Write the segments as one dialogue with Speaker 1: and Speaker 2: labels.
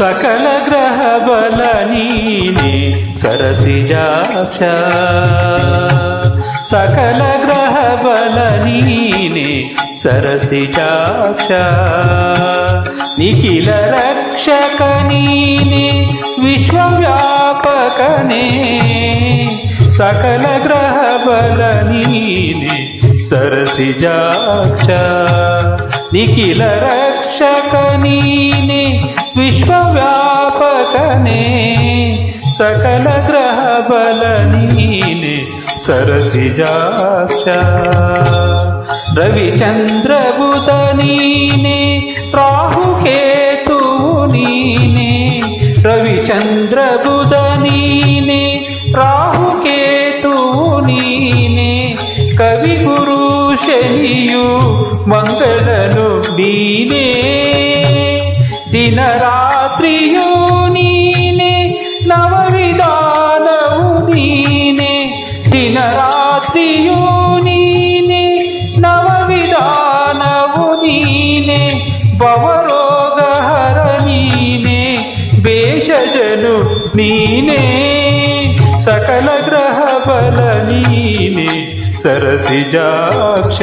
Speaker 1: ಸಕಲ ಗ್ರಹ ಬಲ ನೀನೆ ಸರಸಿಜಾಕ್ಷ ಸಕಲ ಗ್ರಹ ಬಲ ನೀನೆ ಸರಸಿಜಾಕ್ಷ ನಿಖಿಲ ರಕ್ಷಕ ನೀನೆ ವಿಶ್ವವ್ಯಾಪಕನೇ ಸಕಲ ಗ್ರಹ ಬಲ ನೀನೆ ಸರಸಿಜಾಕ್ಷ ನಿಖಿಲ ರಕ್ಷಕ ನೀನೆ ವಿಶ್ವವ್ಯಾಪಕನೇ ಸಕಲ ಗ್ರಹ ಬಲ ನೀನೆ ಸರಸಿಜಾಕ್ಷ ರವಿಚಂದ್ರ ಬುಧ ನೀನೆ ರಾಹುಕೇತು ನೀನೆ ರವಿಚಂದ್ರ ಬುಧ ನೀನೆ ರಾಹುಕೇತು ನೀನೆ ಕವಿ ಗುರು ಶನಿಯು ಮಂಗಳನು ನೀನೆ ದಿನ ರಾತ್ರಿಯೂ ನೀನೆ ನವವಿಧಾನವು ನೀನೆ ದಿನ ರಾತ್ರಿಯೂ ನೀನೆ ನವವಿಧಾನವು ನೀನೆ ಭವರೋಗಹರ ನೀನೆ ಭೇಷಜನು ನೀನೆ ಸಕಲ ಗ್ರಹ ಬಲ ನೀನೆ ಸರಸಿಜಾಕ್ಷ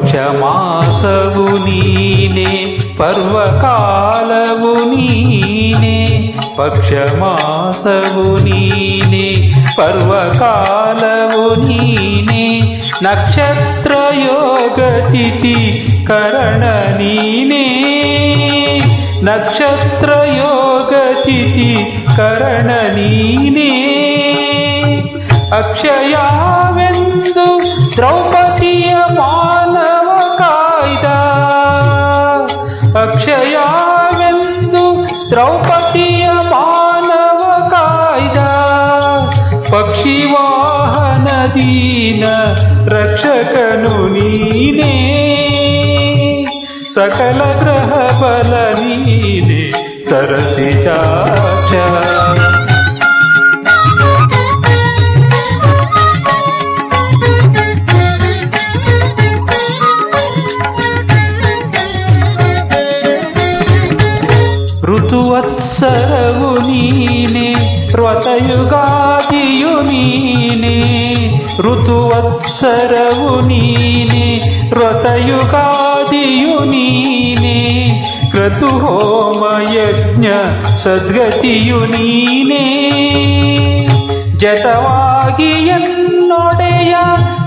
Speaker 1: ಪಕ್ಷಮಾಸವು ನೀನೆ ಪರ್ವಕಾಲವು ನೀನೆ ಪಕ್ಷಮಾಸವು ನೀನೆ ಪರ್ವಕಾಲವು ನೀನೆ ನಕ್ಷತ್ರ ಯೋಗ ತಿಥಿ ಕರಣ ನೀನೆ ನಕ್ಷತ್ರ ಯೋಗ ತಿಥಿ ಕರಣ ನೀನೆ ಅಕ್ಷಯವೆಂದು ದ್ರೌಪದಿಯ ಮಾನವ ಕಾಯ್ದ ಅಕ್ಷಯವೆಂದು ದ್ರೌಪದಿಯ ಮಾನವ ಕಾಯ್ದ ಪಕ್ಷಿ ವಾಹನ ದೀನ ರಕ್ಷಕನು ನೀನೆ ಸಕಲ ಗ್ರಹ ಬಲ ನೀನೆ ಸರಸಿಜಾಕ್ಷ ಋತುವತ್ಸರವು ನೀನೆ ವ್ರತಯುಗಾದಿಯು ನೀನೆ ಋತುವತ್ಸರವು ನೀನೆ ವ್ರತಯುಗಾದಿಯು ನೀನೆ ಕ್ರತುಹೋಮ ಯಜ್ಞ ಸದ್ಗತಿಯು ನೀನೆ ಜತವಾಗಿ ಎನ್ನೊಡೆಯ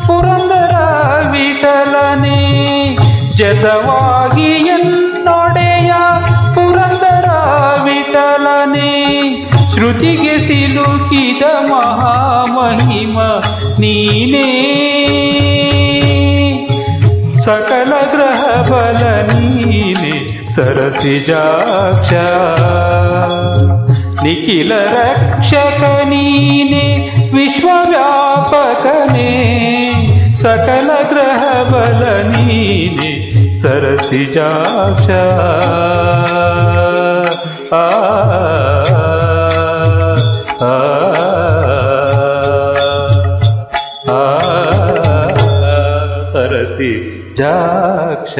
Speaker 1: ಪುರಂದರ ವಿಠಲನೆ ಜತವಾಗಿ ಎನ್ನೊಡೆಯ ಪುರಂದರ ವಿಠಲನೆ ಶ್ರುತಿಗೆ ಸಿಲುಕಿದ ಮಹಾಮಹಿಮ ನೀನೇ ಸಕಲ ಗ್ರಹ ಬಲ ನೀನೆ ಸರಸಿಜಾಕ್ಷ ನಿಖಿಲ ರಕ್ಷಕ ನೀನೆ ವಿಶ್ವವ್ಯಾಪಕನೇ ಸಕಲ ಗ್ರಹ ಬಲ ನೀನೆ ಸರಸಿಜಾಕ್ಷ ಸರಸಿಜಾಕ್ಷ